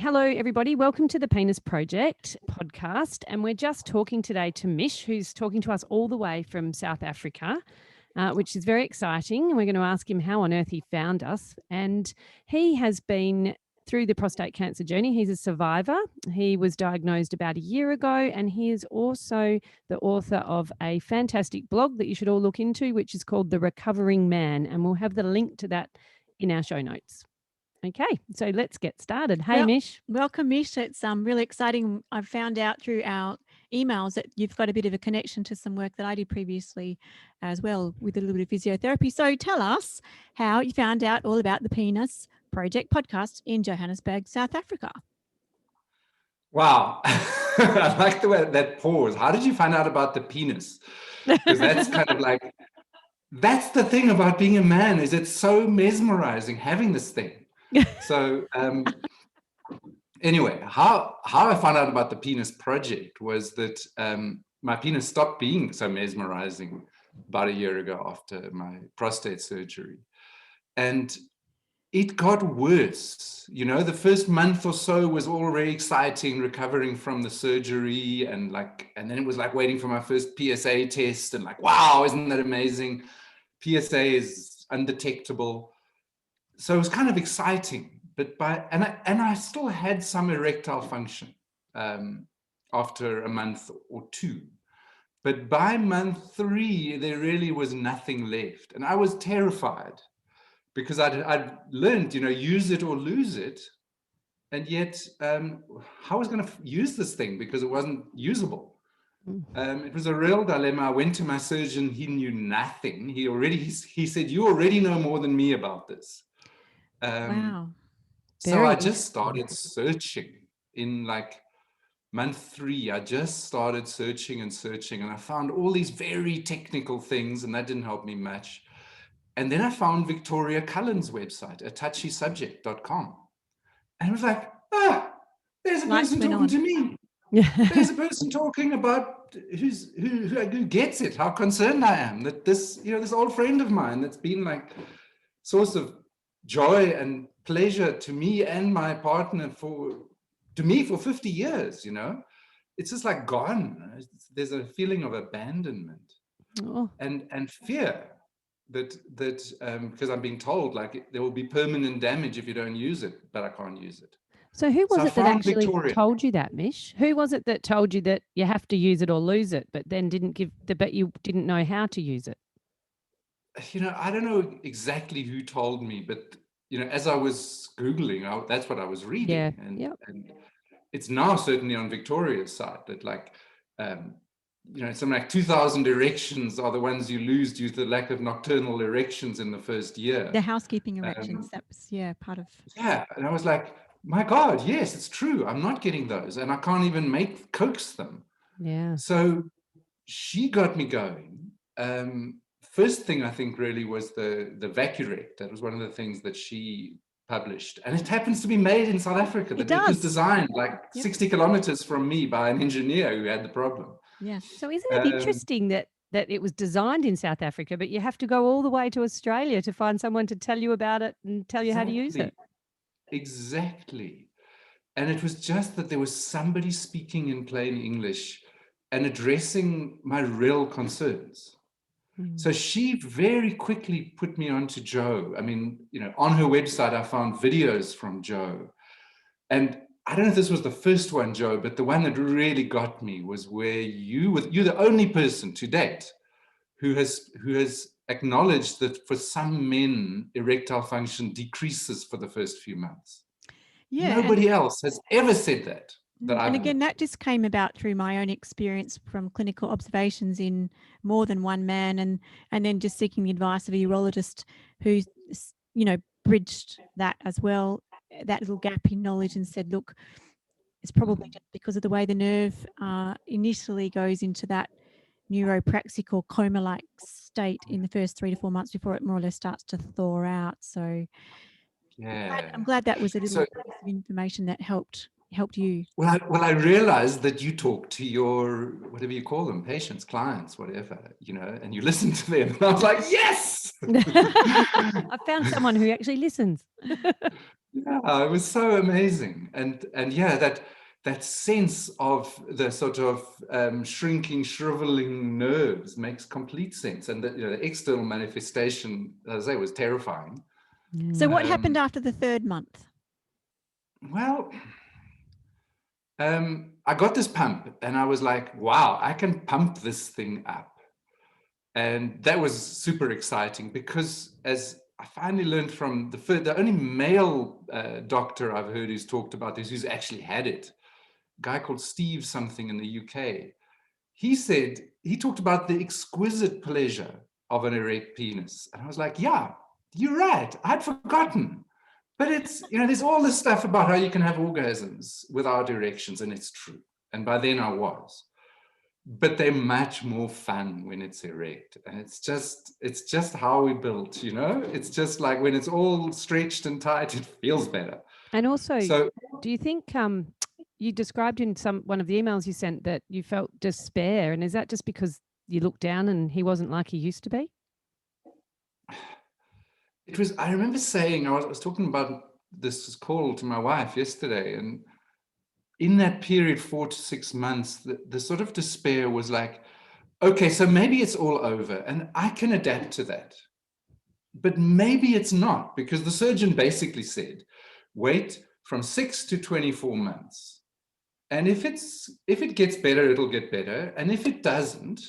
Hello, everybody. Welcome to the Penis Project podcast. And we're just talking today to Mish, who's talking to us all the way from South Africa, which is very exciting. And we're going to ask him how on earth he found us. And he has been through the prostate cancer journey. He's a survivor. He was diagnosed about a year ago, and he is also the author of a fantastic blog that you should all look into, which is called The Recovering Man. And we'll have the link to that in our show notes. Okay, so let's get started. Hey, Mish. Welcome, Mish. It's really exciting. I've found out through our emails that you've got a bit of a connection to some work that I did previously as well with a little bit of physiotherapy. So tell us how you found out all about the Penis Project podcast in Johannesburg, South Africa. Wow. I like the way that pause. How did you find out about the penis? Because that's kind of like, that's the thing about being a man, is it's so mesmerizing having this thing. So anyway, how I found out about the Penis Project was that my penis stopped being so mesmerizing about a year ago after my prostate surgery. And it got worse. You know, the first month or so was all very exciting, recovering from the surgery, and then it was like waiting for my first PSA test and like, wow, isn't that amazing? PSA is undetectable. So it was kind of exciting, but I still had some erectile function after a month or two. But by month 3, there really was nothing left. And I was terrified because I'd learned, use it or lose it. And yet how was I going to use this thing because it wasn't usable? It was a real dilemma. I went to my surgeon. He knew nothing. He said, you already know more than me about this. Wow. So I just started searching in like month 3. I just started searching and I found all these very technical things, and that didn't help me much. And then I found Victoria Cullen's website, touchysubject.com. And I was like, there's a person talking to me. There's a person talking about who gets it, how concerned I am that this old friend of mine that's been like source of joy and pleasure to me and my partner for 50 years, it's just like gone. There's a feeling of abandonment and fear that because I'm being told like there will be permanent damage if you don't use it, but I can't use it. So who was it that actually told you that, Mish? Who was it that told you that you have to use it or lose it, but then but you didn't know how to use it? I don't know exactly who told me, but as I was Googling, that's what I was reading. Yeah. And it's now certainly on Victoria's site that like, something like 2,000 erections are the ones you lose due to the lack of nocturnal erections in the first year. The housekeeping erections, that was, part of. Yeah, and I was like, my God, yes, it's true. I'm not getting those, and I can't even coax them. Yeah. So she got me going. First thing I think really was the Vacurect. That was one of the things that she published, and it happens to be made in South Africa. It was designed like 60 kilometers from me by an engineer who had the problem. Yeah. So isn't it interesting that it was designed in South Africa, but you have to go all the way to Australia to find someone to tell you about it and tell you how to use it? Exactly. And it was just that there was somebody speaking in plain English and addressing my real concerns. So she very quickly put me on to Joe. I mean, on her website, I found videos from Joe. And I don't know if this was the first one, Joe, but the one that really got me was where you're the only person to date who has acknowledged that for some men, erectile function decreases for the first few months. Yeah. Nobody else has ever said that. And again, that just came about through my own experience from clinical observations in more than one man, and then just seeking the advice of a urologist who, bridged that as well, that little gap in knowledge, and said, look, it's probably just because of the way the nerve initially goes into that neuropraxic or coma-like state in the first 3 to 4 months before it more or less starts to thaw out. So yeah, I'm glad that was a little piece of information that helped you. Well, I realized that you talk to your, whatever you call them, patients, clients, whatever, and you listen to them. And I was like, yes! I found someone who actually listens. Yeah, it was so amazing. And yeah, that sense of the sort of shrinking, shriveling nerves makes complete sense. And the external manifestation, as I say, was terrifying. So what happened after the third month? Well, I got this pump and I was like, wow, I can pump this thing up. And that was super exciting because, as I finally learned from the only male doctor I've heard who's talked about this, who's actually had it, a guy called Steve something in the UK, he talked about the exquisite pleasure of an erect penis. And I was like, yeah, you're right. I'd forgotten. But it's, there's all this stuff about how you can have orgasms without erections, and it's true. And by then I was. But they're much more fun when it's erect. And it's just how we built, It's just like when it's all stretched and tight, it feels better. And also, do you think you described in one of the emails you sent that you felt despair, and is that just because you looked down and he wasn't like he used to be? I remember saying, I was talking about this call to my wife yesterday, and in that period, 4 to 6 months, the sort of despair was like, okay, so maybe it's all over and I can adapt to that. But maybe it's not, because the surgeon basically said, wait from 6 to 24 months. And if it gets better, it'll get better. And if it doesn't,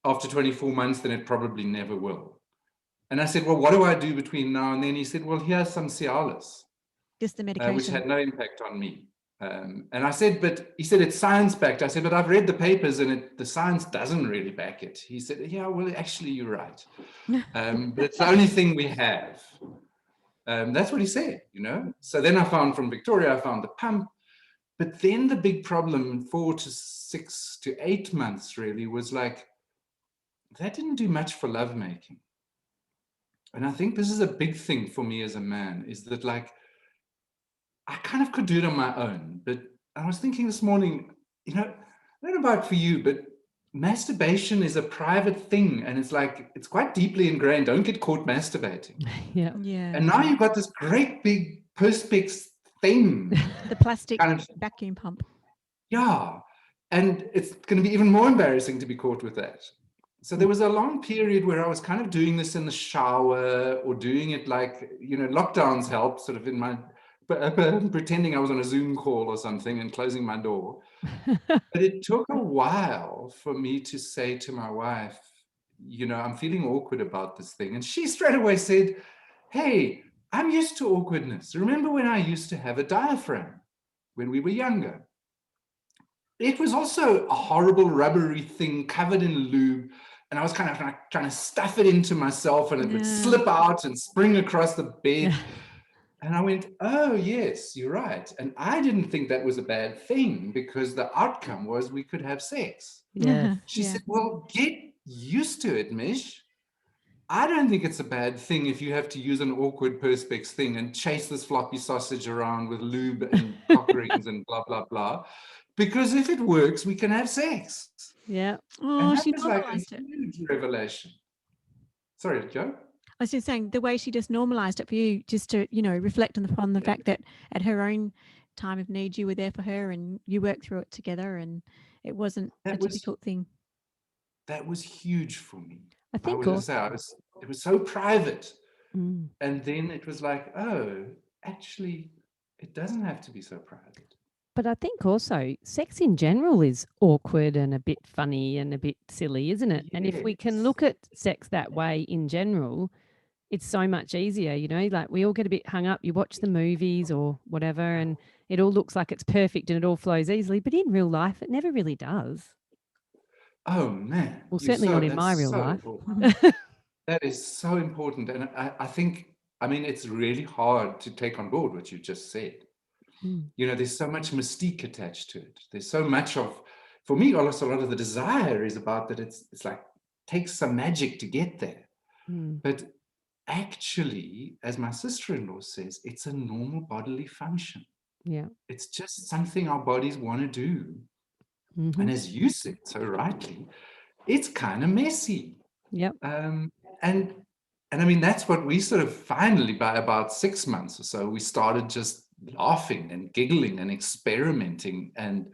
after 24 months, then it probably never will. And I said, well, what do I do between now and then? He said, well, here's some Cialis. Just the medication. Which had no impact on me. And I said, but he said, it's science-backed. I said, but I've read the papers and the science doesn't really back it. He said, yeah, well, actually, you're right. But it's the only thing we have. That's what he said, So then I found from Victoria, I found the pump. But then the big problem, 4 to 6 to 8 months really, was like, that didn't do much for lovemaking. And I think this is a big thing for me as a man, is that like, I kind of could do it on my own, but I was thinking this morning, I don't know about for you, but masturbation is a private thing. And it's like, it's quite deeply ingrained. Don't get caught masturbating. Yeah. And now you've got this great big Perspex thing. The plastic kind of vacuum pump. Yeah. And it's going to be even more embarrassing to be caught with that. So there was a long period where I was kind of doing this in the shower or doing it like, lockdowns helped sort of in my, pretending I was on a Zoom call or something and closing my door. But it took a while for me to say to my wife, I'm feeling awkward about this thing. And she straight away said, hey, I'm used to awkwardness. Remember when I used to have a diaphragm when we were younger? It was also a horrible rubbery thing covered in lube. And I was kind of trying to stuff it into myself and it would slip out and spring across the bed. And I went, oh, yes, you're right. And I didn't think that was a bad thing because the outcome was we could have sex. Yeah. She said, well, get used to it, Mish. I don't think it's a bad thing if you have to use an awkward Perspex thing and chase this floppy sausage around with lube and cock rings and blah, blah, blah. Because if it works, we can have sex. Yeah. Oh, she normalized it. Huge revelation. Sorry, Joe? I was just saying the way she just normalized it for you, just to, reflect on the fact that at her own time of need, you were there for her and you worked through it together and it wasn't a difficult thing. That was huge for me. I think it was so private. And then it was like, oh, actually, it doesn't have to be so private. But I think also sex in general is awkward and a bit funny and a bit silly, isn't it? Yes. And if we can look at sex that way in general, it's so much easier, like we all get a bit hung up. You watch the movies or whatever and it all looks like it's perfect and it all flows easily. But in real life, it never really does. Oh, man. Well, certainly not in my real life. That is so important. And I think, it's really hard to take on board what you just said. There's so much mystique attached to it. There's so much for me, also a lot of the desire is about that it's like, takes some magic to get there. But actually, as my sister-in-law says, it's a normal bodily function. Yeah. It's just something our bodies want to do. And as you said so rightly, it's kind of messy. Yep. And I mean, that's what we sort of finally, by about 6 months or so, we started just laughing and giggling and experimenting and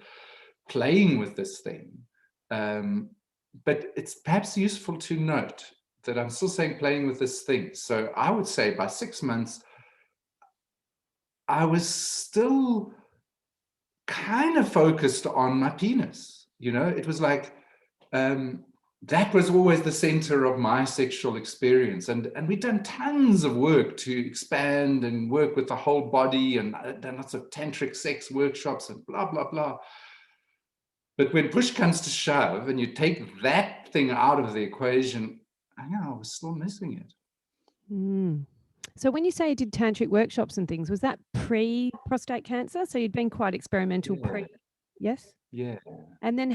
playing with this thing. But it's perhaps useful to note that I'm still saying playing with this thing. So I would say by 6 months, I was still kind of focused on my penis. You know, it was like, that was always the center of my sexual experience. And we'd done tons of work to expand and work with the whole body, and done lots of tantric sex workshops and blah, blah, blah. But when push comes to shove and you take that thing out of the equation, I was still missing it. So when you say you did tantric workshops and things, was that pre-prostate cancer? So you'd been quite experimental Yes? Yeah. And then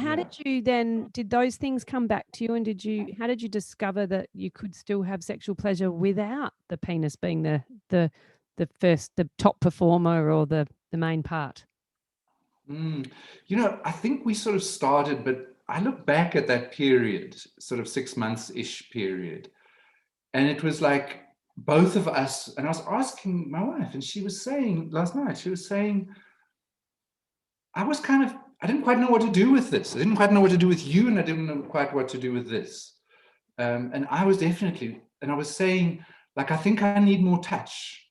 did those things come back to you, and how did you discover that you could still have sexual pleasure without the penis being the top performer or the main part? You know, I think we sort of started, but I look back at that period, sort of 6 months-ish period, and it was like both of us, and I was asking my wife, and she was saying last night, I didn't quite know what to do with this. I didn't quite know what to do with you, and I didn't know quite what to do with this. And I was saying, like, I think I need more touch,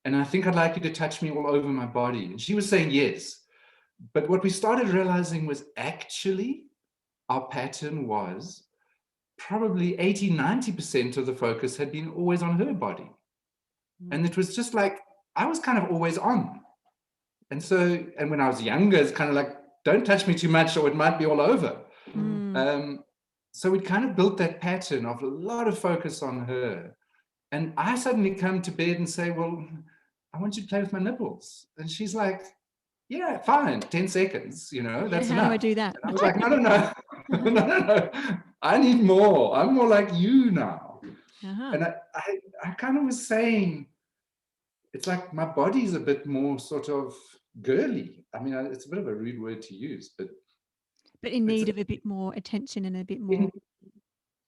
and I think I'd like you to touch me all over my body. And she was saying yes. But what we started realizing was actually our pattern was probably 80-90% of the focus had been always on her body. And it was just like, I was kind of always on. And when I was younger, it's kind of like, don't touch me too much or it might be all over. So we'd kind of built that pattern of a lot of focus on her. And I suddenly come to bed and say, well, I want you to play with my nipples. And she's like, yeah, fine, 10 seconds, that's enough. How do I do that? And I was like, no. I need more. I'm more like you now. And I kind of was saying, it's like my body's a bit more sort of girly. I mean, it's a bit of a rude word to use, but in need of a bit more attention and a bit more.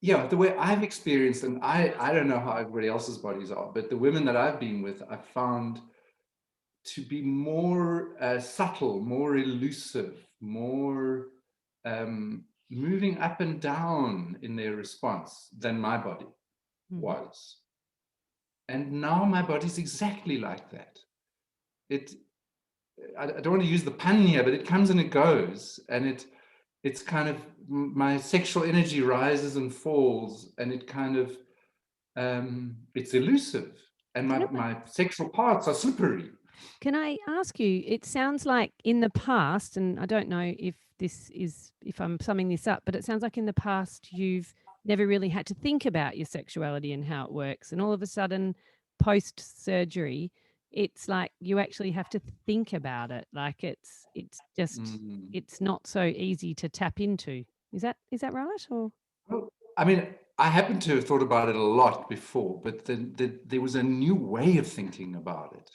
The way I've experienced, and I don't know how everybody else's bodies are, but the women that I've been with, I've found to be more subtle, more elusive, more moving up and down in their response than my body was. And now my body's exactly like that. I don't want to use the pun here, but it comes and it goes, and it's kind of, my sexual energy rises and falls, and it kind of, it's elusive, and my sexual parts are slippery. Can I ask you, it sounds like in the past, and I don't know if I'm summing this up, but it sounds like in the past you've never really had to think about your sexuality and how it works. And all of a sudden, post-surgery, it's like you actually have to think about it. Like it's just, it's not so easy to tap into. Is that right? Or? Well, I mean, I happen to have thought about it a lot before, but then there was a new way of thinking about it.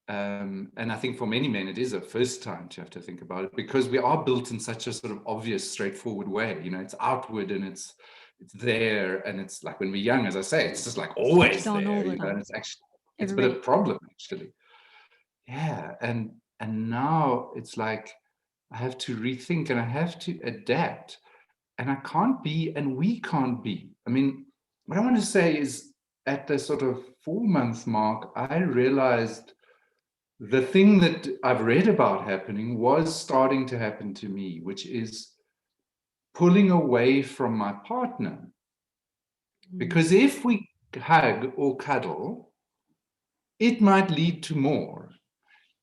And I think for many men, it is a first time to have to think about it, because we are built in such a sort of obvious, straightforward way. It's outward and it's there. And it's like when we're young, as I say, it's just like always there, and it's actually, it's a bit of a problem, actually. Yeah. And now it's like, I have to rethink and I have to adapt, and I can't be, and we can't be. I mean, what I want to say is, at the sort of 4-month mark, I realized the thing that I've read about happening was starting to happen to me, which is pulling away from my partner. Because if we hug or cuddle, it might lead to more.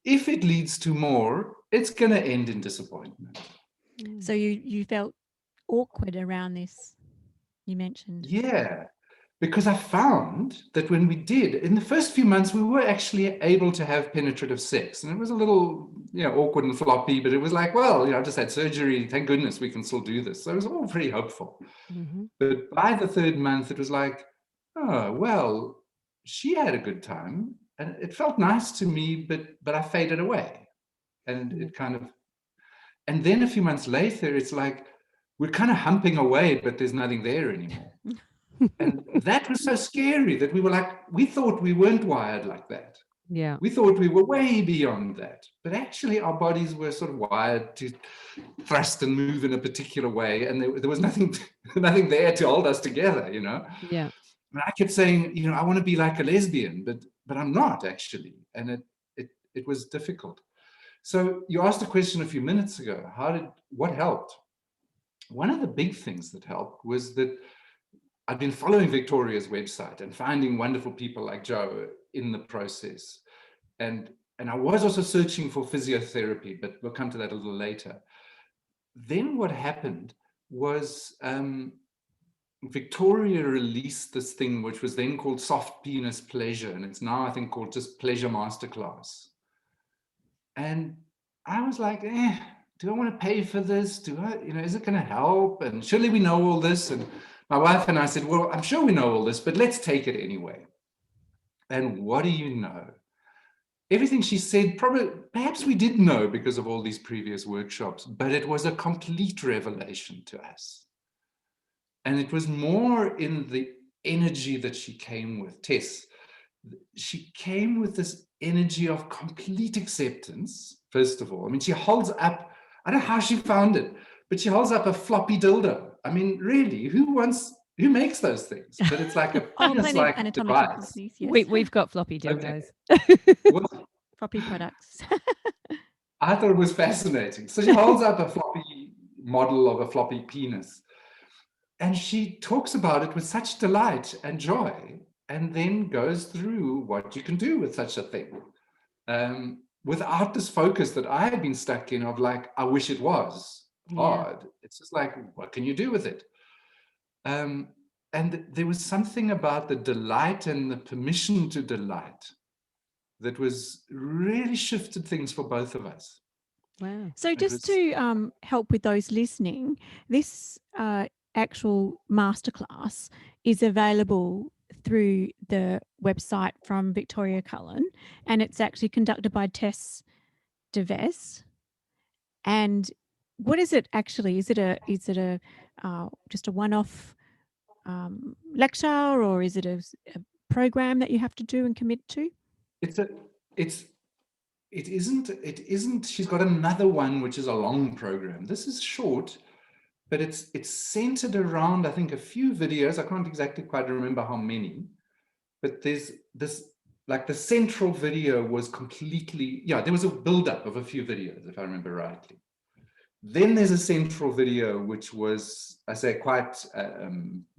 If it leads to more, it's going to end in disappointment. So you felt awkward around this, you mentioned. Yeah. Because I found that when we did, in the first few months, we were actually able to have penetrative sex. And it was a little, awkward and floppy, but it was like, well, I just had surgery. Thank goodness we can still do this. So it was all pretty hopeful. But by the 3rd month, it was like, oh, well, she had a good time. And it felt nice to me, but I faded away. And it kind of, and then a few months later, it's like, we're kind of humping away, but there's nothing there anymore. And that was so scary that we were like, we thought we weren't wired like that. Yeah. We thought we were way beyond that. But actually, our bodies were sort of wired to thrust and move in a particular way. And there was nothing there to hold us together, you know? Yeah. And I kept saying, you know, I want to be like a lesbian, but I'm not actually. And it was difficult. So you asked a question a few minutes ago, what helped? One of the big things that helped was that I've been following Victoria's website and finding wonderful people like Joe in the process. And I was also searching for physiotherapy, but we'll come to that a little later. Then what happened was Victoria released this thing, which was then called Soft Penis Pleasure. And it's now, I think, called just Pleasure Masterclass. And I was like, do I want to pay for this? Is it going to help? And surely we know all this. And my wife and I said, well, I'm sure we know all this, but let's take it anyway. And what do you know? Everything she said, perhaps we did know because of all these previous workshops, but it was a complete revelation to us. And it was more in the energy that she came with. Tess, she came with this energy of complete acceptance, first of all. I mean, she holds up, I don't know how she found it, but she holds up a floppy dildo. I mean, really, who makes those things? But it's like a penis-like device. Yes. We've got floppy dildos. Okay. Well, floppy products. I thought it was fascinating. So she holds up a floppy model of a floppy penis. And she talks about it with such delight and joy, and then goes through what you can do with such a thing. Without this focus that I had been stuck in of like, I wish it was hard. Yeah. It's just like, what can you do with it? And there was something about the delight and the permission to delight that was really shifted things for both of us. Wow. So just to help with those listening, this actual masterclass is available through the website from Victoria Cullen, and it's actually conducted by Tess Deves. And what is it actually? Is it a just a one-off lecture, or is it a program that you have to do and commit to? It isn't. She's got another one which is a long program. This is short, but it's centered around, I think, a few videos. I can't exactly quite remember how many, but there's this, like the central video was completely, there was a buildup of a few videos, if I remember rightly. Then there's a central video, which was, I say, quite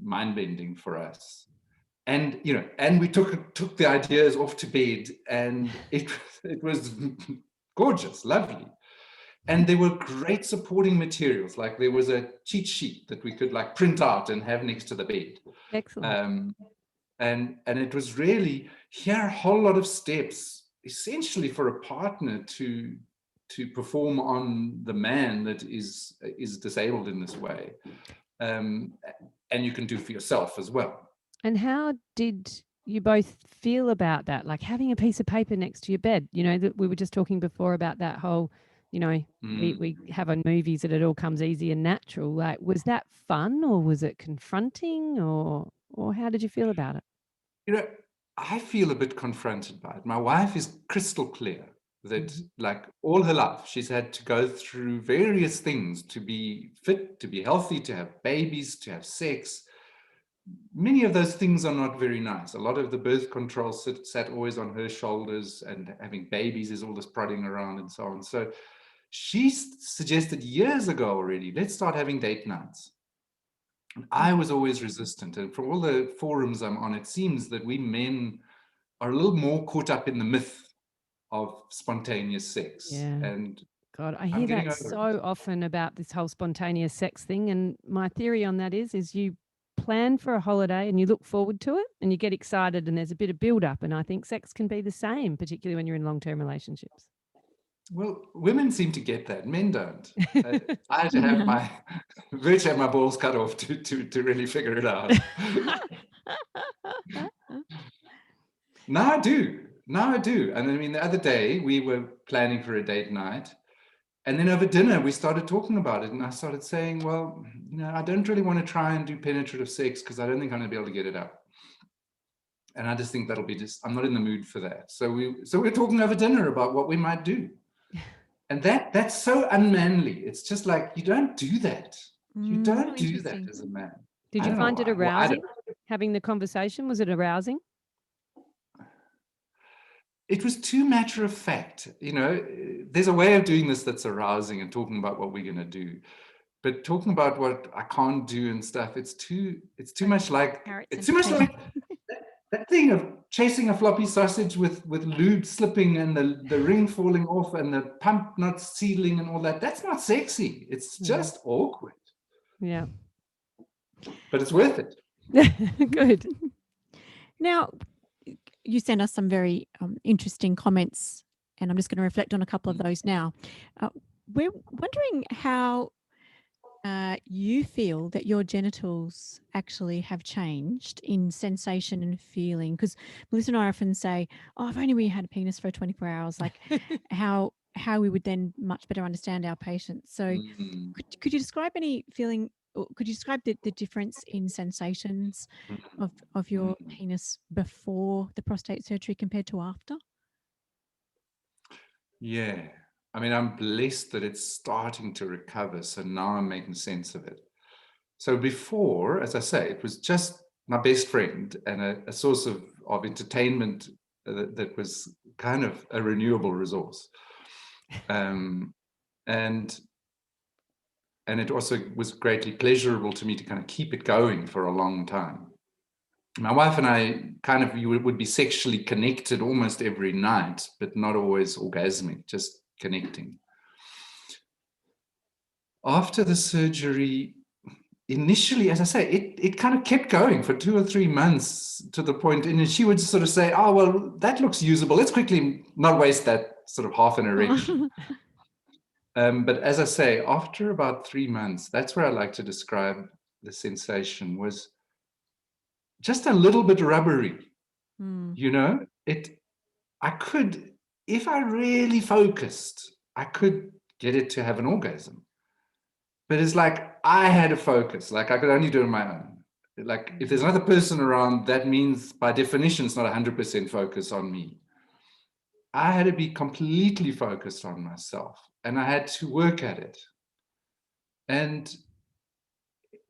mind-bending for us. And, and we took the ideas off to bed, and it was gorgeous, lovely. And there were great supporting materials. Like there was a cheat sheet that we could like print out and have next to the bed. Excellent. And it was really, here are a whole lot of steps, essentially for a partner to perform on the man that is disabled in this way. And you can do for yourself as well. And how did you both feel about that? Like having a piece of paper next to your bed, that we were just talking before about that whole, we have on movies that it all comes easy and natural. Like, was that fun, or was it confronting, or how did you feel about it? I feel a bit confronted by it. My wife is crystal clear that like all her life, she's had to go through various things to be fit, to be healthy, to have babies, to have sex. Many of those things are not very nice. A lot of the birth control sat always on her shoulders, and having babies is all this prodding around and so on. So she suggested years ago already, let's start having date nights. And I was always resistant. And from all the forums I'm on, it seems that we men are a little more caught up in the myth of spontaneous sex. Yeah. And God, I hear that so often about this whole spontaneous sex thing. And my theory on that is you plan for a holiday and you look forward to it and you get excited and there's a bit of build up. And I think sex can be the same, particularly when you're in long-term relationships. Well, women seem to get that. Men don't. I had to have virtually have my balls cut off to really figure it out. Now I do. And I mean, the other day we were planning for a date night, And then over dinner, we started talking about it. And I started saying, well, I don't really want to try and do penetrative sex because I don't think I'm going to be able to get it up. And I just think that'll be I'm not in the mood for that. So we're talking over dinner about what we might do. And that's so unmanly. It's just like, you don't do that. You don't do that as a man. Did you find it arousing, having the conversation? Was it arousing? It was too matter of fact. There's a way of doing this that's arousing and talking about what we're going to do. But talking about what I can't do and stuff, it's too much like that thing of chasing a floppy sausage with lube slipping and the ring falling off and the pump not sealing and all that. That's not sexy. It's just awkward. Yeah. But it's worth it. Good. Now, you sent us some very interesting comments, and I'm just going to reflect on a couple of those now. We're wondering how you feel that your genitals actually have changed in sensation and feeling, because Melissa and I often say, if only we had a penis for 24 hours, like how we would then much better understand our patients. So could you describe any feeling, or could you describe the difference in sensations of your penis before the prostate surgery compared to after? Yeah. I mean, I'm blessed that it's starting to recover. So now I'm making sense of it. So before, as I say, it was just my best friend and a source of entertainment that was kind of a renewable resource. And it also was greatly pleasurable to me to kind of keep it going for a long time. My wife and I would be sexually connected almost every night, but not always orgasmic, just connecting. After the surgery, initially, as I say, it kind of kept going for 2 or 3 months to the point, and she would sort of say, oh, well, that looks usable. Let's quickly not waste that sort of half an erection. But as I say, after about 3 months, that's where I like to describe the sensation was just a little bit rubbery. I could, if I really focused, I could get it to have an orgasm. But it's like I had to focus, like I could only do it on my own. Like if there's another person around, that means by definition, it's not 100% focus on me. I had to be completely focused on myself, and I had to work at it. And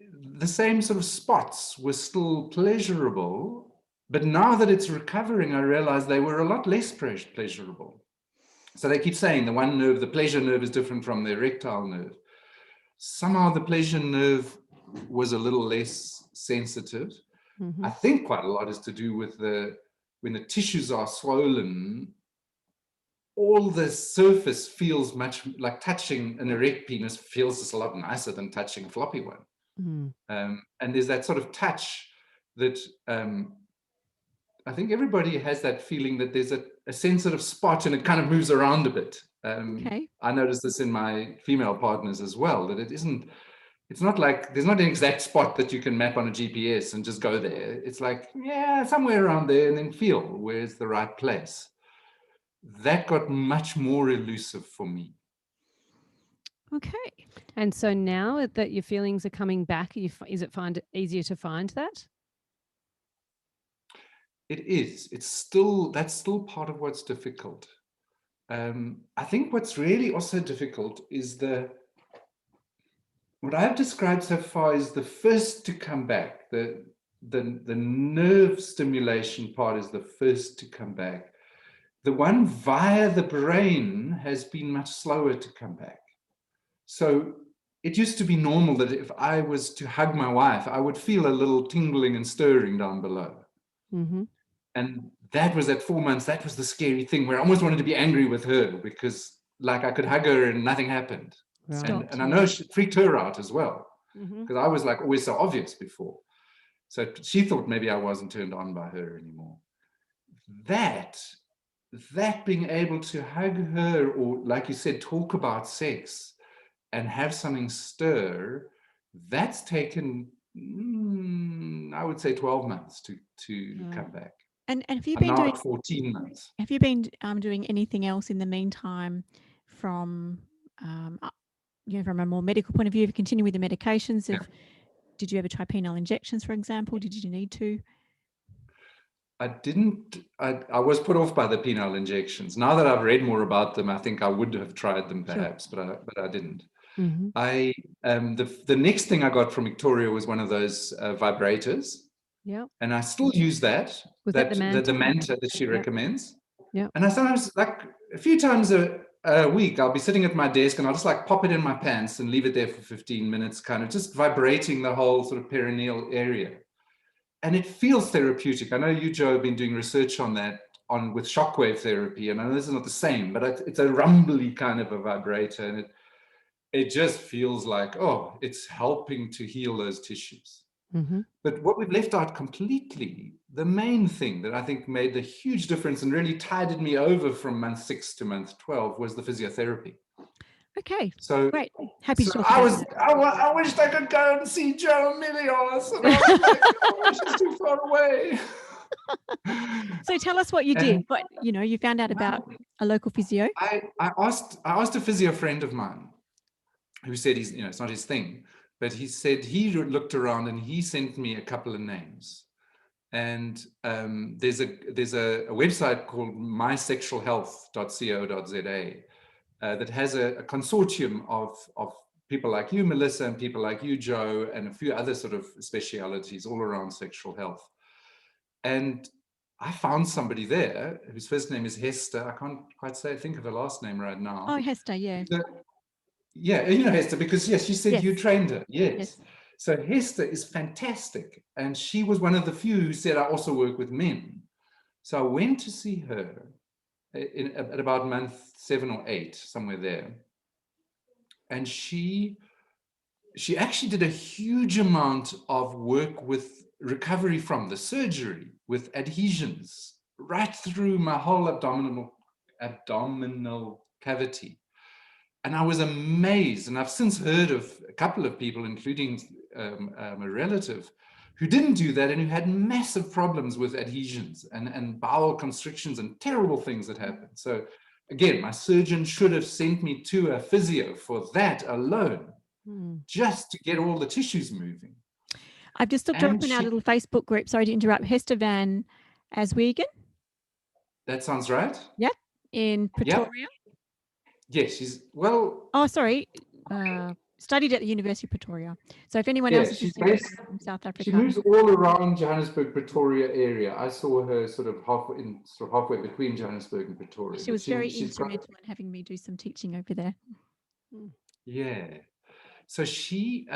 the same sort of spots were still pleasurable, but now that it's recovering, I realize they were a lot less pleasurable. So they keep saying the one nerve, the pleasure nerve, is different from the erectile nerve. Somehow the pleasure nerve was a little less sensitive. I think quite a lot is to do with when the tissues are swollen, all the surface feels much like touching an erect penis feels just a lot nicer than touching a floppy one. And there's that sort of touch that I think everybody has that feeling that there's a sensitive spot and it kind of moves around a bit. I noticed this in my female partners as well, that it's not like there's not an exact spot that you can map on a GPS and just go there. It's like, yeah, somewhere around there, and then feel where's the right place. That got much more elusive for me. Okay. And so now that your feelings are coming back, is it easier to find that? It is. That's still part of what's difficult. I think what's really also difficult is what I've described so far is the first to come back. The nerve stimulation part is the first to come back. The one via the brain has been much slower to come back. So it used to be normal that if I was to hug my wife, I would feel a little tingling and stirring down below. And that was at 4 months, that was the scary thing where I almost wanted to be angry with her because like I could hug her and nothing happened. Right. And I know it freaked her out as well because I was like always so obvious before. So she thought maybe I wasn't turned on by her anymore. That being able to hug her or like you said, talk about sex and have something stir, that's taken, I would say 12 months to come back. And have you been doing 14 months? Have you been doing anything else in the meantime from from a more medical point of view, continue with the medications? Yeah. Did you ever try penile injections, for example? Did you need to? I didn't. I was put off by the penile injections. Now that I've read more about them, I think I would have tried them perhaps, but I didn't. Mm-hmm. The next thing I got from Victoria was one of those vibrators. Yeah. And I still use that. Was that the Manta? The Manta that she recommends. Yeah. And I sometimes, like a few times a week, I'll be sitting at my desk and I'll just like pop it in my pants and leave it there for 15 minutes, kind of just vibrating the whole sort of perineal area. And it feels therapeutic. I know you, Joe, have been doing research on that with shockwave therapy. And I know this is not the same, but it's a rumbly kind of a vibrator. And it just feels like, oh, it's helping to heal those tissues. Mm-hmm. But what we've left out completely, the main thing that I think made the huge difference and really tided me over from month 6 to month 12 was the physiotherapy. Okay, so great. Happy to talk I about that. I wished I could go and see Joe Milios. And I was like, oh, she's too far away. So tell us what you did. But you found out about a local physio. I asked a physio friend of mine who said it's not his thing. But he said he looked around and he sent me a couple of names. And there's a website called mysexualhealth.co.za that has a consortium of people like you, Melissa, and people like you, Joe, and a few other sort of specialities all around sexual health. And I found somebody there whose first name is Hester. I can't quite think of her last name right now. Oh, Hester, yeah. Yeah, you know Hester, because yes, you said Yes. you trained her. Yes. Yes. So Hester is fantastic. And she was one of the few who said, I also work with men. So I went to see her at about month 7 or 8, somewhere there. And she actually did a huge amount of work with recovery from the surgery, with adhesions, right through my whole abdominal cavity. And I was amazed, and I've since heard of a couple of people, including a relative, who didn't do that and who had massive problems with adhesions and bowel constrictions and terrible things that happened. So again, my surgeon should have sent me to a physio for that alone, just to get all the tissues moving. I've just looked up in our little Facebook group. Sorry to interrupt. Hester Van Aswegen. That sounds right. Yep. In Pretoria. Yep. Yes, she's well. Oh, sorry. Studied at the University of Pretoria. So if anyone else is from South Africa, she moves all around Johannesburg, Pretoria area. I saw her sort of halfway between Johannesburg and Pretoria. She was very instrumental in having me do some teaching over there. Yeah. So she,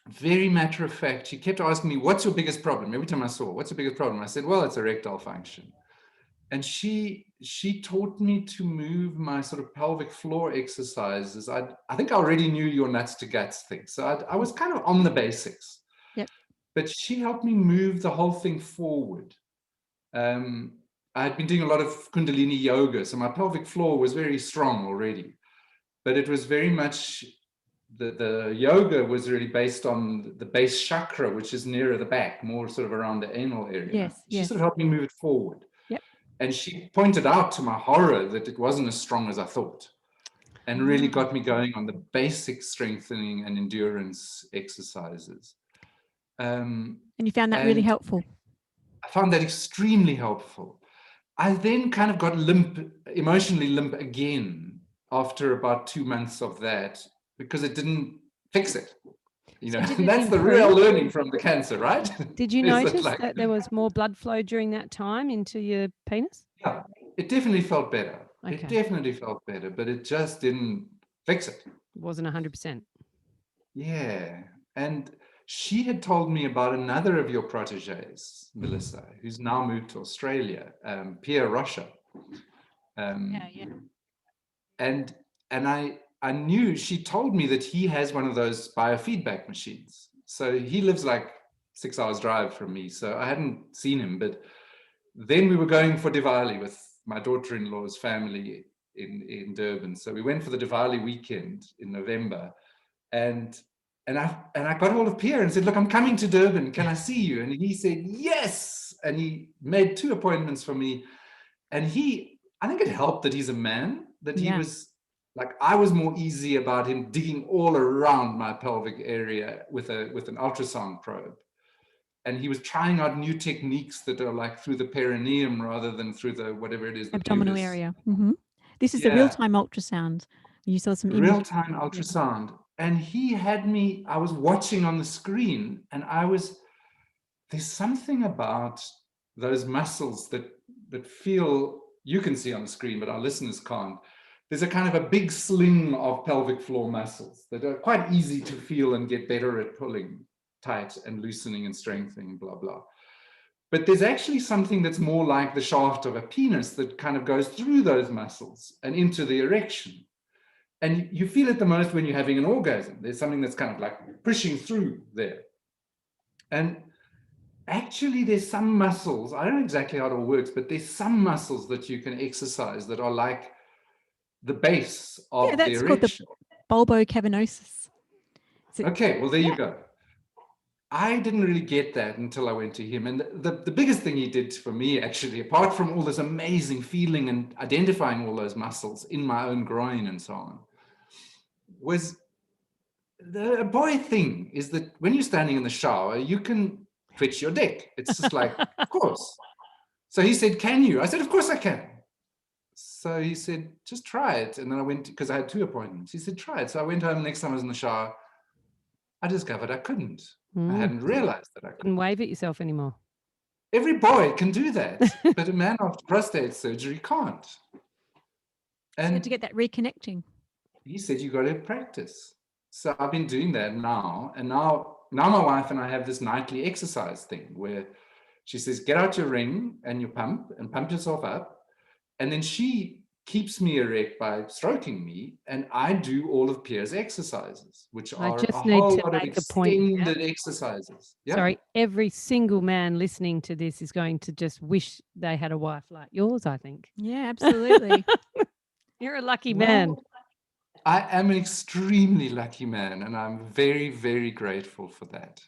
very matter of fact, she kept asking me, "What's your biggest problem?" Every time I saw her, "What's your biggest problem?" I said, "Well, it's erectile function." And she taught me to move my sort of pelvic floor exercises. I think I already knew your nuts to guts thing. So I was kind of on the basics. Yep. But she helped me move the whole thing forward. I had been doing a lot of Kundalini yoga, so my pelvic floor was very strong already. But it was very much, the yoga was really based on the base chakra, which is nearer the back, more sort of around the anal area. Yes. She sort of helped me move it forward. And she pointed out to my horror that it wasn't as strong as I thought, and really got me going on the basic strengthening and endurance exercises. And you found that really helpful? I found that extremely helpful. I then kind of got emotionally limp again after about 2 months of that, because it didn't fix it. That's the real learning from the cancer, right? Did you notice that there was more blood flow during that time into your penis? Yeah, it definitely felt better. Okay. It definitely felt better, but it just didn't fix it. It wasn't 100%. Yeah. And she had told me about another of your proteges, Melissa, who's now moved to Australia, Pierre Rocha. And I knew, she told me that he has one of those biofeedback machines. So he lives like 6 hours drive from me. So I hadn't seen him, but then we were going for Diwali with my daughter-in-law's family in Durban. So we went for the Diwali weekend in November, and I got hold of Pierre and said, "Look, I'm coming to Durban. Can I see you?" And he said, "Yes." And he made 2 appointments for me. And I think it helped that he's a man, that he was Like I was more easy about him digging all around my pelvic area with an ultrasound probe. And he was trying out new techniques that are like through the perineum rather than through the whatever it is, the Abdominal pubis. area. This is the real-time ultrasound. You saw some images. Real-time ultrasound. And he had me, I was watching on the screen, and there's something about those muscles that feel, you can see on the screen, but our listeners can't. There's a kind of a big sling of pelvic floor muscles that are quite easy to feel and get better at pulling tight and loosening and strengthening, blah, blah. But there's actually something that's more like the shaft of a penis that kind of goes through those muscles and into the erection. And you feel it the most when you're having an orgasm. There's something that's kind of like pushing through there. And actually, there's some muscles, I don't know exactly how it all works, but there's some muscles that you can exercise that are like the base of the erection. That's called the bulbocavernosus. Okay, well, there you go. I didn't really get that until I went to him. And the biggest thing he did for me, actually, apart from all this amazing feeling and identifying all those muscles in my own groin and so on, was the boy thing is that when you're standing in the shower, you can twitch your dick. It's just like, of course. So he said, can you? I said, of course I can. So he said, just try it. And then I went, because I had 2 appointments. He said, try it. So I went home. Next time I was in the shower, I discovered I couldn't. I hadn't realized that I couldn't. Wave at yourself anymore. Every boy can do that, but a man after prostate surgery can't. And you had to get that reconnecting. He said, you got to practice. So I've been doing that now. And now my wife and I have this nightly exercise thing where she says, get out your ring and your pump and pump yourself up. And then she keeps me erect by stroking me, and I do all of Pierre's exercises, which are a whole lot of extended exercises. Yep. Sorry, every single man listening to this is going to just wish they had a wife like yours, I think. Yeah, absolutely. You're a lucky man. I am an extremely lucky man, and I'm very, very grateful for that.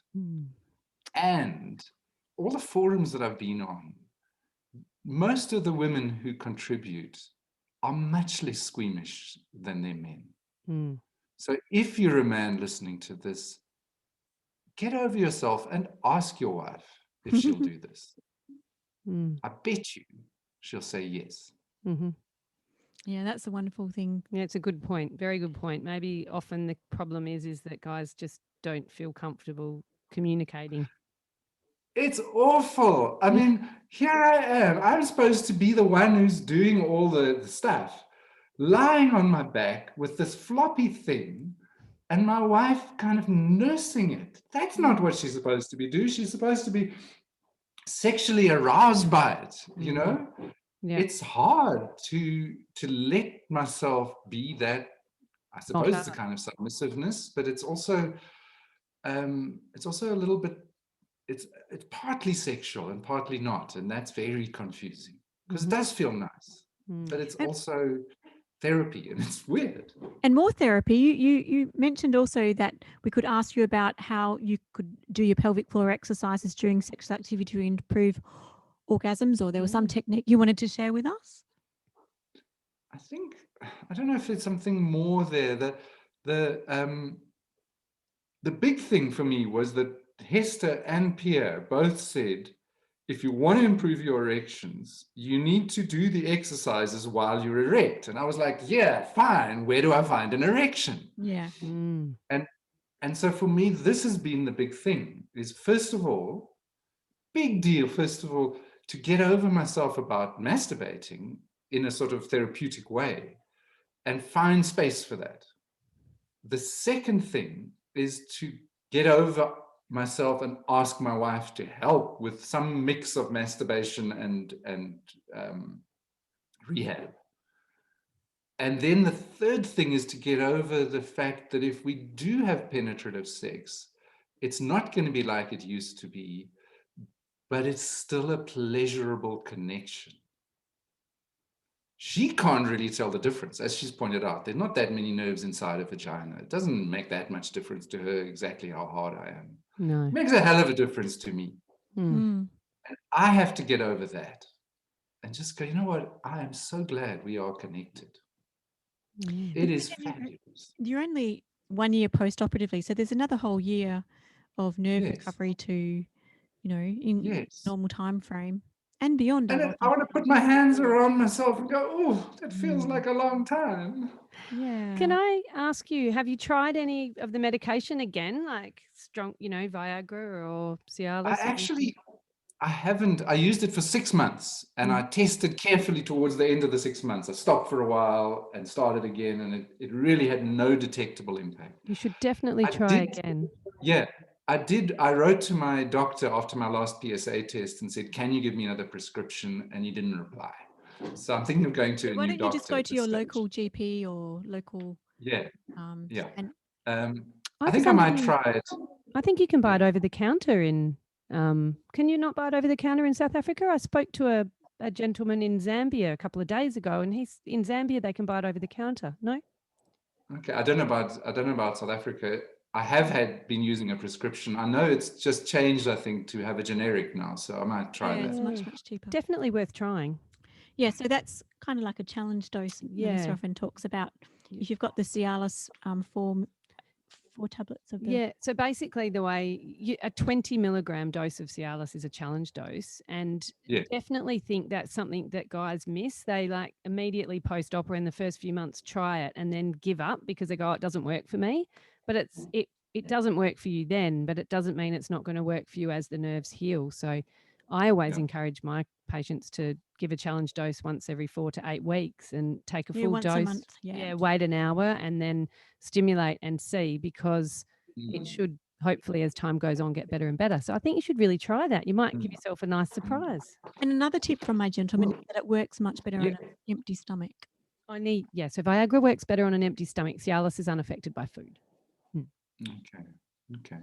And all the forums that I've been on, most of the women who contribute are much less squeamish than their men. So if you're a man listening to this, get over yourself and ask your wife if she'll do this. I bet you she'll say yes. Yeah, that's a wonderful thing. Yeah, it's a good point. Very good point. Maybe often the problem is that guys just don't feel comfortable communicating. It's awful. I mean, here I am. I'm supposed to be the one who's doing all the stuff, lying on my back with this floppy thing, and my wife kind of nursing it. That's not what she's supposed to be doing. She's supposed to be sexually aroused by it, you know? Yeah. It's hard to let myself be that. I suppose it's a kind of submissiveness, but it's also a little bit. It's partly sexual and partly not, and that's very confusing because it does feel nice, but it's also therapy, and it's weird. And more therapy. You mentioned also that we could ask you about how you could do your pelvic floor exercises during sexual activity to improve orgasms, or there was some technique you wanted to share with us. I don't know if there's something more there. The big thing for me was that Hester and Pierre both said, if you want to improve your erections, you need to do the exercises while you're erect. And I was like, yeah, fine. Where do I find an erection? Yeah. And so for me, this has been the big thing is, first of all, to get over myself about masturbating in a sort of therapeutic way and find space for that. The second thing is to get over myself and ask my wife to help with some mix of masturbation and rehab. And then the third thing is to get over the fact that if we do have penetrative sex, it's not going to be like it used to be, but it's still a pleasurable connection. She can't really tell the difference. As she's pointed out, there's not that many nerves inside a vagina. It doesn't make that much difference to her exactly how hard I am. No. It makes a hell of a difference to me. And I have to get over that and just go, you know what? I am so glad we are connected. It is fabulous. You're only 1 year post-operatively, so there's another whole year of nerve Yes. recovery to, in Yes. normal time frame and beyond. And I want to put my hands around myself and go, oh, that feels Mm. like a long time. Yeah. Can I ask you, have you tried any of the medication again, like strong, Viagra or Cialis? I haven't. I used it for 6 months and I tested carefully towards the end of the 6 months. I stopped for a while and started again, and it really had no detectable impact. You should definitely try again. Yeah, I did. I wrote to my doctor after my last PSA test and said, can you give me another prescription? And he didn't reply. So I'm thinking of going to a new doctor. Why don't you just go to your local GP or local... Yeah. And I think I might try it. I think you can buy it over the counter in... can you not buy it over the counter in South Africa? I spoke to a gentleman in Zambia a couple of days ago, and he's in Zambia. They can buy it over the counter. No? Okay, I don't know about South Africa. I have been using a prescription. I know it's just changed, I think, to have a generic now. So I might try that. It's much cheaper. Definitely worth trying. Yeah, so that's kind of like a challenge dose. Melissa often talks about. If you've got the Cialis 4 tablets of the... Yeah, so basically the way a 20 milligram dose of Cialis is a challenge dose, and definitely think that's something that guys miss. They like immediately post-op or in the first few months try it and then give up because they go, it doesn't work for me. But it doesn't work for you then, but it doesn't mean it's not going to work for you as the nerves heal. So I always encourage my patients to give a challenge dose once every 4 to 8 weeks and take a full once dose. A month, wait an hour and then stimulate and see, because it should hopefully as time goes on get better and better. So I think you should really try that. You might give yourself a nice surprise. And another tip from my gentleman is that it works much better on an empty stomach. So Viagra works better on an empty stomach. Cialis is unaffected by food. Okay.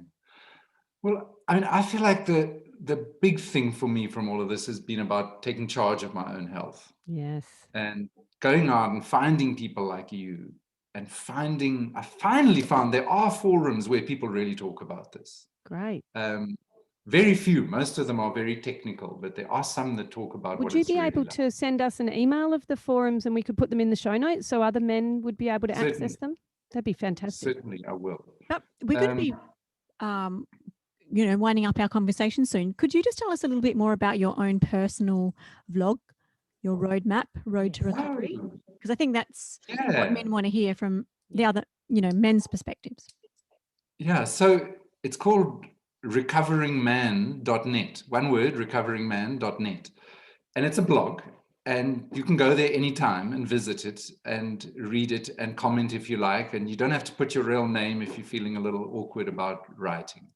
Well, I mean, I feel like the big thing for me from all of this has been about taking charge of my own health. Yes. And going out and finding people like you, and I finally found there are forums where people really talk about this. Great. Very few. Most of them are very technical, but there are some that talk about Would you be able to send us an email of the forums and we could put them in the show notes so other men would be able to access them? That'd be fantastic. Certainly, I will. But we're going to be, winding up our conversation soon. Could you just tell us a little bit more about your own personal vlog, your roadmap, Road to Recovery? Because I think that's what men want to hear from the other, men's perspectives. Yeah, so it's called recoveringman.net. One word, recoveringman.net. And it's a blog. And you can go there anytime and visit it and read it and comment if you like. And you don't have to put your real name if you're feeling a little awkward about writing.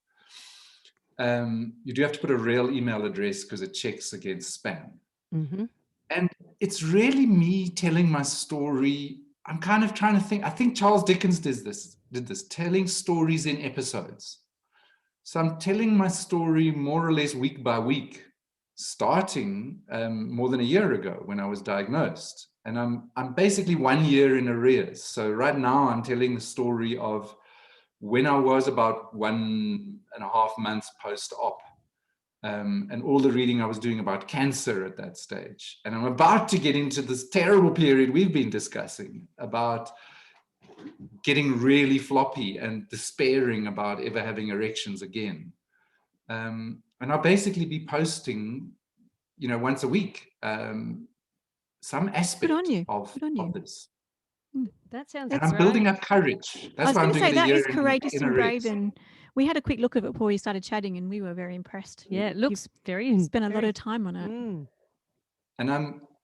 You do have to put a real email address because it checks against spam. Mm-hmm. And it's really me telling my story. I'm kind of trying to think. I think Charles Dickens did this, telling stories in episodes. So I'm telling my story more or less week by week, starting more than a year ago when I was diagnosed. And I'm basically 1 year in arrears. So right now I'm telling the story of when I was about 1.5 months post-op, and all the reading I was doing about cancer at that stage. And I'm about to get into this terrible period we've been discussing about getting really floppy and despairing about ever having erections again. And I'll basically be posting, once a week, some aspect of this. That sounds great. And I'm building up courage. That's why I'm doing it. That is courageous and brave. And we had a quick look at it before we started chatting, and we were very impressed. Yeah, it looks very. Spent a lot of time on it. And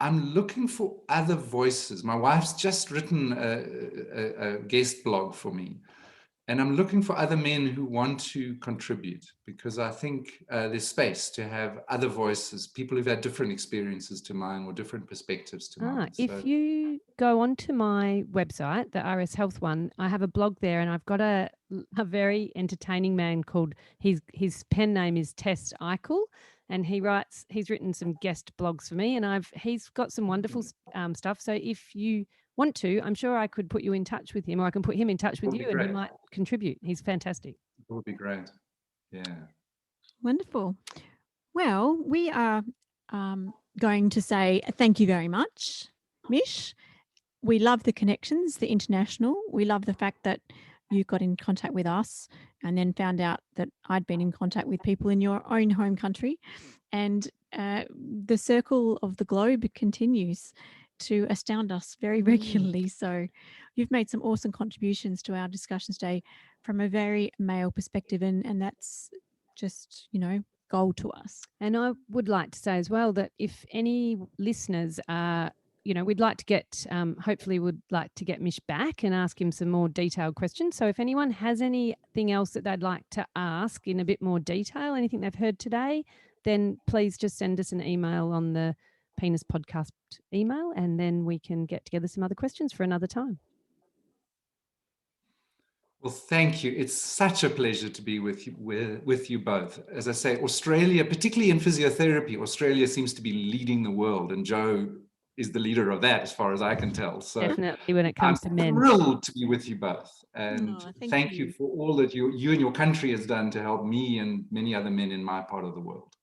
I'm looking for other voices. My wife's just written a guest blog for me. And I'm looking for other men who want to contribute, because I think there's space to have other voices, people who've had different experiences to mine or different perspectives to mine. If you go onto my website, the RS Health one, I have a blog there, and I've got a very entertaining man called, his pen name is Tess Eichel, and he's written some guest blogs for me, and he's got some wonderful stuff. So if you want to, I'm sure I could put you in touch with him, or I can put him in touch with you, and he might contribute. He's fantastic. It would be great. Yeah. Wonderful. Well, we are going to say thank you very much, Mish. we love the connections, the international. We love the fact that you got in contact with us and then found out that I'd been in contact with people in your own home country. And the circle of the globe continues to astound us very regularly. So you've made some awesome contributions to our discussions today from a very male perspective. And that's just, gold to us. And I would like to say as well that if any listeners are, we'd like to get, hopefully would like to get Mish back and ask him some more detailed questions. So if anyone has anything else that they'd like to ask in a bit more detail, anything they've heard today, then please just send us an email on the Penis Podcast email, and then we can get together some other questions for another time. Well, thank you. It's such a pleasure to be with you both. As I say, Australia, particularly in physiotherapy, Australia seems to be leading the world, and Joe is the leader of that, as far as I can tell. So definitely when it comes to men. I'm thrilled to be with you both, and thank thank you you for all that you and your country has done to help me and many other men in my part of the world.